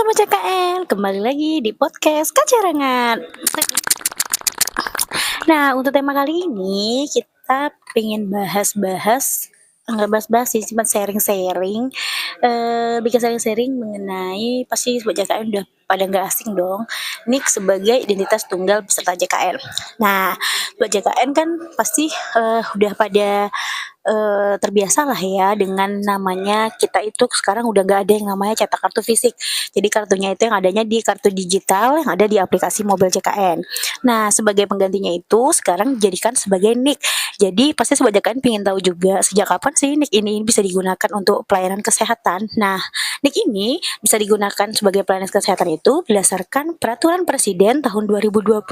Sobat CKN, kembali lagi di podcast Kacarangan. Nah, untuk tema kali ini kita pengen bahas-bahas, nggak bahas-bahas sih, cuma sharing-sharing, bikin sharing-sharing mengenai pasti Sobat JKN udah pada nggak asing dong, NIK sebagai identitas tunggal peserta JKN. Nah, Sobat JKN kan pasti, udah pada terbiasa lah ya dengan namanya kita itu sekarang udah nggak ada yang namanya cetak kartu fisik. Jadi kartunya itu yang adanya di kartu digital yang ada di aplikasi mobil JKN. Nah, sebagai penggantinya itu sekarang dijadikan sebagai NIK. Jadi pasti Sobat JKN pengen tahu juga sejak kapan sih NIK ini bisa digunakan untuk pelayanan kesehatan. Nah, NIK ini bisa digunakan sebagai pelayanan kesehatan itu berdasarkan peraturan presiden tahun 2022.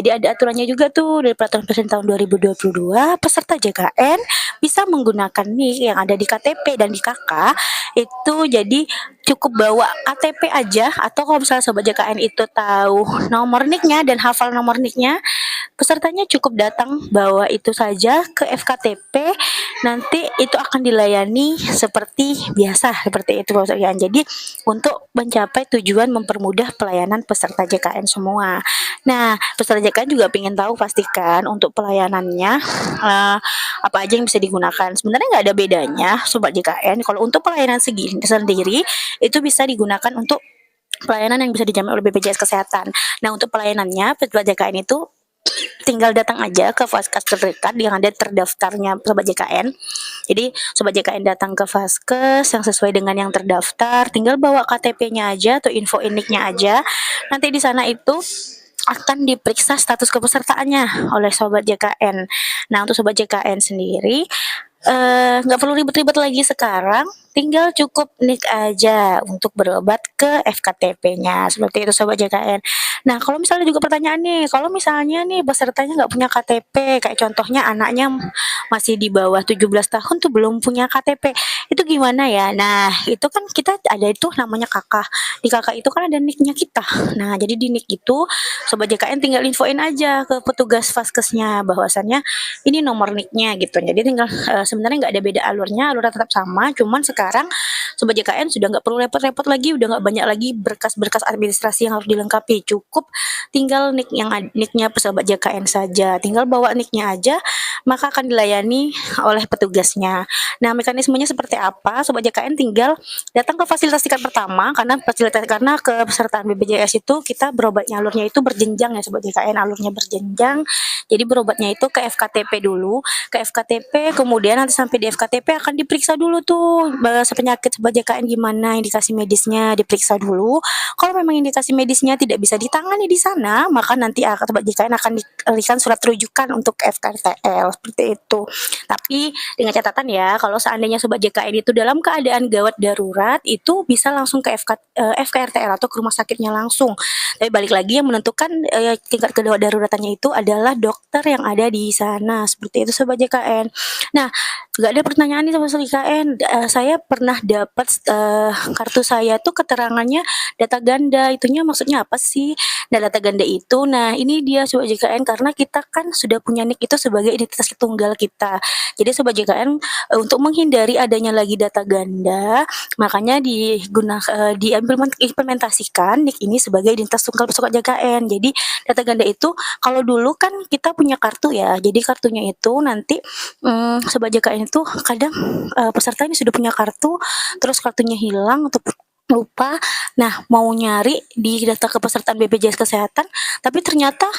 Jadi ada aturannya juga tuh dari peraturan presiden tahun 2022 peserta JKN bisa menggunakan NIK yang ada di KTP dan di KK itu jadi cukup bawa KTP aja atau kalau misalnya Sobat JKN itu tahu nomor NIK-nya dan hafal nomor NIK-nya, pesertanya cukup datang bawa itu saja ke FKTP, nanti itu akan dilayani seperti biasa, seperti itu ya. Jadi untuk mencapai tujuan mempermudah pelayanan peserta JKN semua. Nah, peserta JKN juga ingin tahu pastikan untuk pelayanannya apa aja yang bisa digunakan. Sebenarnya nggak ada bedanya Sobat JKN. Kalau untuk pelayanan sendiri itu bisa digunakan untuk pelayanan yang bisa dijamin oleh BPJS Kesehatan. Nah, untuk pelayanannya Sobat JKN itu tinggal datang aja ke Vaskes terdekat yang ada terdaftarnya Sobat JKN. Jadi Sobat JKN datang ke Vaskes yang sesuai dengan yang terdaftar, tinggal bawa KTP-nya aja atau info NIK-nya aja. Nanti di sana itu akan diperiksa status kepesertaannya oleh Sobat JKN. Nah, untuk Sobat JKN sendiri nggak perlu ribet-ribet lagi sekarang, tinggal cukup NIK aja untuk berobat ke FKTP-nya, seperti itu Sobat JKN. Nah, kalau misalnya juga pertanyaan nih, kalau misalnya nih pesertanya nggak punya KTP, kayak contohnya anaknya masih di bawah 17 tahun tuh belum punya KTP, itu gimana ya? Nah, itu kan kita ada itu namanya kakak. Di kakak itu kan ada NIK-nya kita. Nah, jadi di NIK itu Sobat JKN tinggal infoin aja ke petugas Vaskesnya bahwasannya ini nomor NIK-nya gitu. Jadi tinggal sebenarnya nggak ada beda alurnya tetap sama, cuman sekarang Sobat JKN sudah nggak perlu repot-repot lagi, udah nggak banyak lagi berkas-berkas administrasi yang harus dilengkapi, cukup tinggal NIK-nya Sobat JKN saja, tinggal bawa NIK-nya aja, maka akan dilayani oleh petugasnya. Nah, mekanismenya seperti apa? Sobat JKN tinggal datang ke fasilitas tingkat pertama, karena kepesertaan BPJS itu kita berobatnya alurnya itu berjenjang ya Sobat JKN, alurnya berjenjang. Jadi berobatnya itu ke FKTP dulu, ke FKTP, kemudian nanti sampai di FKTP akan diperiksa dulu tuh penyakit Sobat JKN gimana, indikasi medisnya diperiksa dulu. Kalau memang indikasi medisnya tidak bisa ditangani di sana, maka nanti Sobat JKN akan diberikan surat rujukan untuk FKRTL seperti itu. Tapi dengan catatan ya, kalau seandainya Sobat JKN itu dalam keadaan gawat darurat, itu bisa langsung ke FKRTL atau ke rumah sakitnya langsung. Tapi balik lagi yang menentukan tingkat kedua daruratannya itu adalah dokter yang ada di sana. Seperti itu Sobat JKN. Nah, nggak ada pertanyaan nih Sobat JKN. Saya pernah dapat kartu saya tuh keterangannya data ganda. Itunya maksudnya apa sih? Nah, data ganda itu, nah ini dia Sobat JKN karena kita kan sudah punya NIK itu sebagai identitas tunggal kita. Jadi Sobat JKN untuk menghindari adanya lagi data ganda, makanya diimplementasikan NIK ini sebagai identitas tunggal Sobat JKN. Jadi data ganda itu kalau dulu kan kita punya kartu ya, jadi kartunya itu nanti Sobat JKN itu kadang peserta ini sudah punya kartu, terus kartunya hilang atau lupa, nah mau nyari di data kepesertaan BPJS Kesehatan, tapi ternyata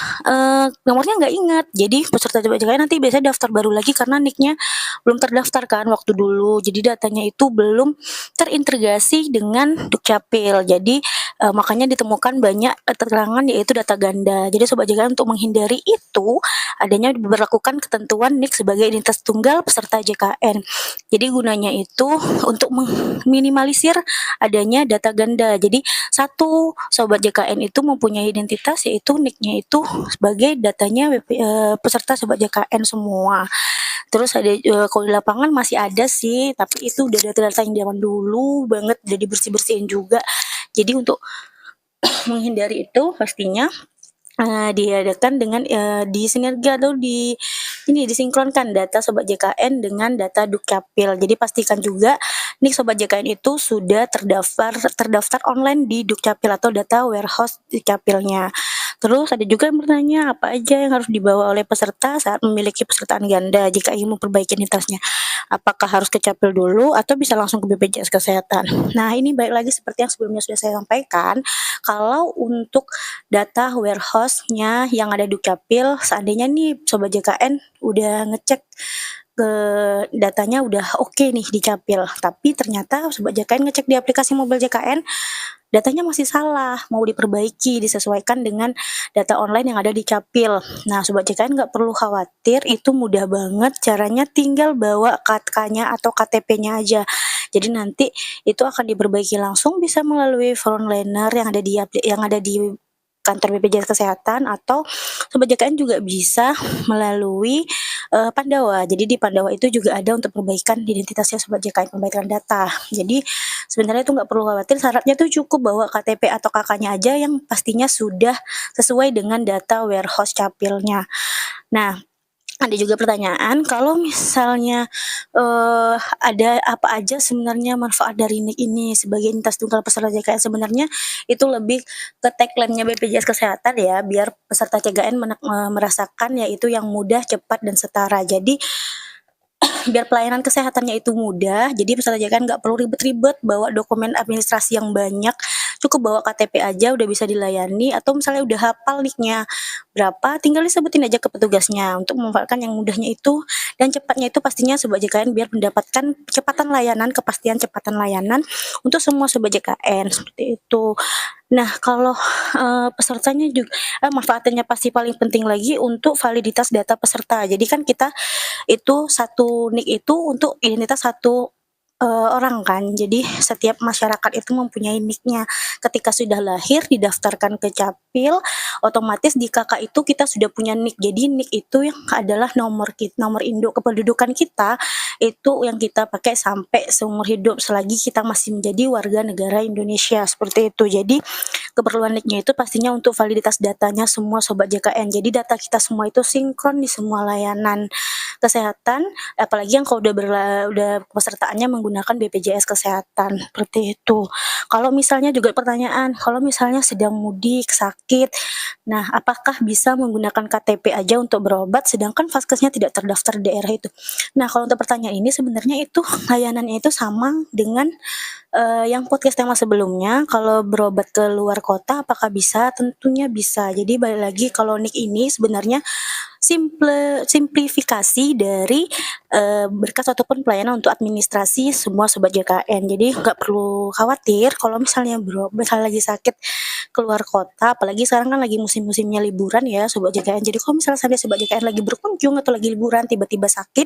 nomornya nggak ingat. Jadi peserta JKN nanti biasanya daftar baru lagi karena NIK-nya belum terdaftar kan waktu dulu. Jadi datanya itu belum terintegrasi dengan Dukcapil. Jadi makanya ditemukan banyak keterangan yaitu data ganda. Jadi Sobat JKN untuk menghindari itu adanya diberlakukan ketentuan NIK sebagai identitas tunggal peserta JKN. Jadi gunanya itu untuk meminimalisir adanya data ganda. Jadi satu Sobat JKN itu mempunyai identitas yaitu NIK-nya itu sebagai datanya peserta Sobat JKN semua. Terus ada kalau di lapangan masih ada sih, tapi itu udah data-data yang zaman dulu banget, udah dibersih-bersihin juga. Jadi untuk menghindari itu pastinya diadakan dengan, disinergi atau disinkronkan data Sobat JKN dengan data Dukcapil. Jadi pastikan juga nih Sobat JKN itu sudah terdaftar online di Dukcapil atau data warehouse Dukcapilnya. Terus ada juga yang bertanya apa aja yang harus dibawa oleh peserta saat memiliki pesertaan ganda jika ingin memperbaiki identitasnya. Apakah harus ke Capil dulu atau bisa langsung ke BPJS Kesehatan? Nah, ini balik lagi seperti yang sebelumnya sudah saya sampaikan, kalau untuk data warehouse-nya yang ada di Dukcapil, seandainya nih Sobat JKN udah ngecek ke datanya udah oke nih di Capil, tapi ternyata Sobat JKN ngecek di aplikasi mobile JKN, datanya masih salah, mau diperbaiki, disesuaikan dengan data online yang ada di Capil. Nah, Sobat JKN nggak perlu khawatir, itu mudah banget caranya, tinggal bawa KK-nya atau KTP-nya aja. Jadi nanti itu akan diperbaiki langsung bisa melalui frontliner yang ada di kantor BPJS Kesehatan, atau Sobat JKN juga bisa melalui Pandawa. Jadi di Pandawa itu juga ada untuk perbaikan identitasnya Sobat JKN, perbaikan data. Jadi sebenarnya itu nggak perlu khawatir, syaratnya tuh cukup bawa KTP atau KK-nya aja yang pastinya sudah sesuai dengan data warehouse Capilnya. Nah, ada juga pertanyaan, kalau misalnya, ada apa aja sebenarnya manfaat dari NIK ini sebagai identitas tunggal peserta JKN? Sebenarnya itu lebih ke tagline-nya BPJS Kesehatan ya, biar peserta JKN merasakan yaitu yang mudah, cepat, dan setara. Jadi biar pelayanan kesehatannya itu mudah, jadi peserta JKN nggak perlu ribet-ribet bawa dokumen administrasi yang banyak, cukup bawa KTP aja udah bisa dilayani, atau misalnya udah hafal NIK-nya berapa, tinggal disebutin aja ke petugasnya untuk memanfaatkan yang mudahnya itu dan cepatnya itu pastinya Sobat JKN biar mendapatkan kecepatan layanan, kepastian cepatan layanan untuk semua Sobat JKN, seperti itu. Nah, kalau, pesertanya manfaatnya pasti paling penting lagi untuk validitas data peserta. Jadi kan kita itu satu NIK itu untuk identitas satu orang kan. Jadi setiap masyarakat itu mempunyai NIK-nya. Ketika sudah lahir didaftarkan ke Capil, otomatis di KK itu kita sudah punya NIK. Jadi NIK itu yang adalah nomor induk kependudukan kita, itu yang kita pakai sampai seumur hidup selagi kita masih menjadi warga negara Indonesia, seperti itu. Jadi keperluan NIK-nya itu pastinya untuk validitas datanya semua Sobat JKN. Jadi data kita semua itu sinkron di semua layanan kesehatan, apalagi yang kalau udah pesertaannya menggunakan BPJS Kesehatan, seperti itu. Kalau misalnya juga pertanyaan, kalau misalnya sedang mudik, sakit, nah apakah bisa menggunakan KTP aja untuk berobat sedangkan vaskesnya tidak terdaftar di daerah itu? Nah, kalau untuk pertanyaan ini sebenarnya itu layanannya itu sama dengan yang podcast tema sebelumnya. Kalau berobat ke luar kota apakah bisa? Tentunya bisa. Jadi balik lagi, kalau NIK ini sebenarnya simplifikasi dari berkas ataupun pelayanan untuk administrasi semua Sobat JKN. Jadi nggak perlu khawatir kalau misalnya misalnya lagi sakit keluar kota, apalagi sekarang kan lagi musim-musimnya liburan ya Sobat JKN. Jadi kalau misalnya sampai Sobat JKN lagi berkunjung atau lagi liburan tiba-tiba sakit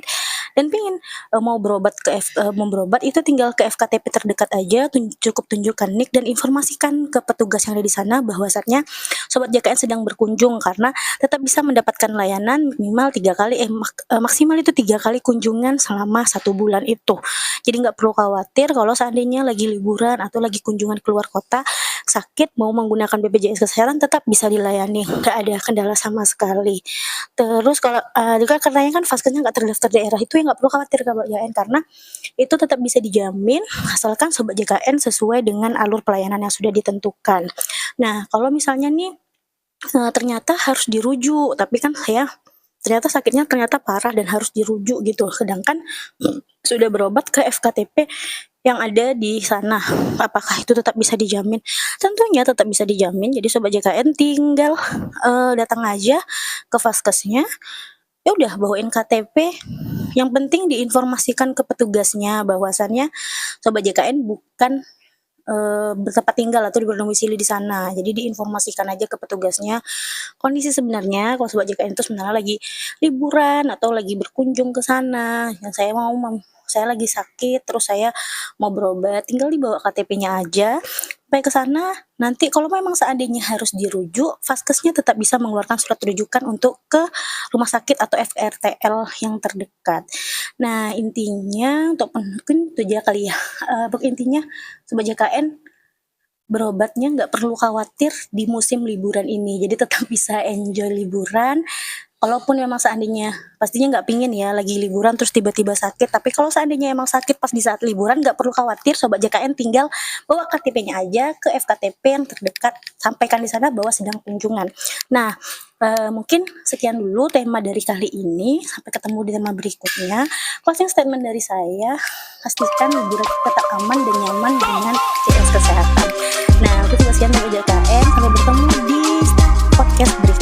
dan pengen mau berobat itu tinggal ke FKTP terdekat aja, cukup tunjukkan NIK dan informasikan ke petugas yang ada di sana bahwasannya Sobat JKN sedang berkunjung, karena tetap bisa mendapatkan layanan minimal 3 kali maksimal itu 3 kali kunjungan selama 1 bulan itu. Jadi nggak perlu khawatir kalau seandainya lagi liburan atau lagi kunjungan keluar kota, sakit mau menggunakan BPJS Kesehatan tetap bisa dilayani, nggak ada kendala sama sekali. Terus kalau juga katanya kan vaskesnya nggak terdaftar daerah, itu yang nggak perlu khawatir Sobat JKN, karena itu tetap bisa dijamin asalkan Sobat JKN sesuai dengan alur pelayanan yang sudah ditentukan. Nah, kalau misalnya nih ternyata harus dirujuk, tapi kan saya ternyata sakitnya ternyata parah dan harus dirujuk gitu, sedangkan sudah berobat ke FKTP yang ada di sana, apakah itu tetap bisa dijamin? Tentunya tetap bisa dijamin. Jadi Sobat JKN tinggal datang aja ke vaskesnya, ya udah bawain KTP, yang penting diinformasikan ke petugasnya bahwasannya Sobat JKN bukan bertempat tinggal atau berdomisili di sana. Jadi diinformasikan aja ke petugasnya kondisi sebenarnya kalau Sobat JKN itu sebenarnya lagi liburan atau lagi berkunjung ke sana, dan saya lagi sakit terus saya mau berobat, tinggal dibawa KTP-nya aja sampai ke sana. Nanti kalau memang seandainya harus dirujuk, vaskesnya tetap bisa mengeluarkan surat rujukan untuk ke rumah sakit atau FRTL yang terdekat. Nah, intinya untuk mungkin itu aja kali ya, intinya Sobat JKN berobatnya nggak perlu khawatir di musim liburan ini. Jadi tetap bisa enjoy liburan, kalaupun memang seandainya pastinya nggak pingin ya lagi liburan terus tiba-tiba sakit, tapi kalau seandainya emang sakit pas di saat liburan nggak perlu khawatir Sobat JKN, tinggal bawa KTP-nya aja ke FKTP yang terdekat, sampaikan di sana bahwa sedang kunjungan. Nah, mungkin sekian dulu tema dari kali ini, sampai ketemu di tema berikutnya. Closing statement dari saya, pastikan liburan kita tetap aman dan nyaman dengan CPNS kesehatan. Nah, untuk sekian dari JKN, sampai bertemu di podcast berikutnya.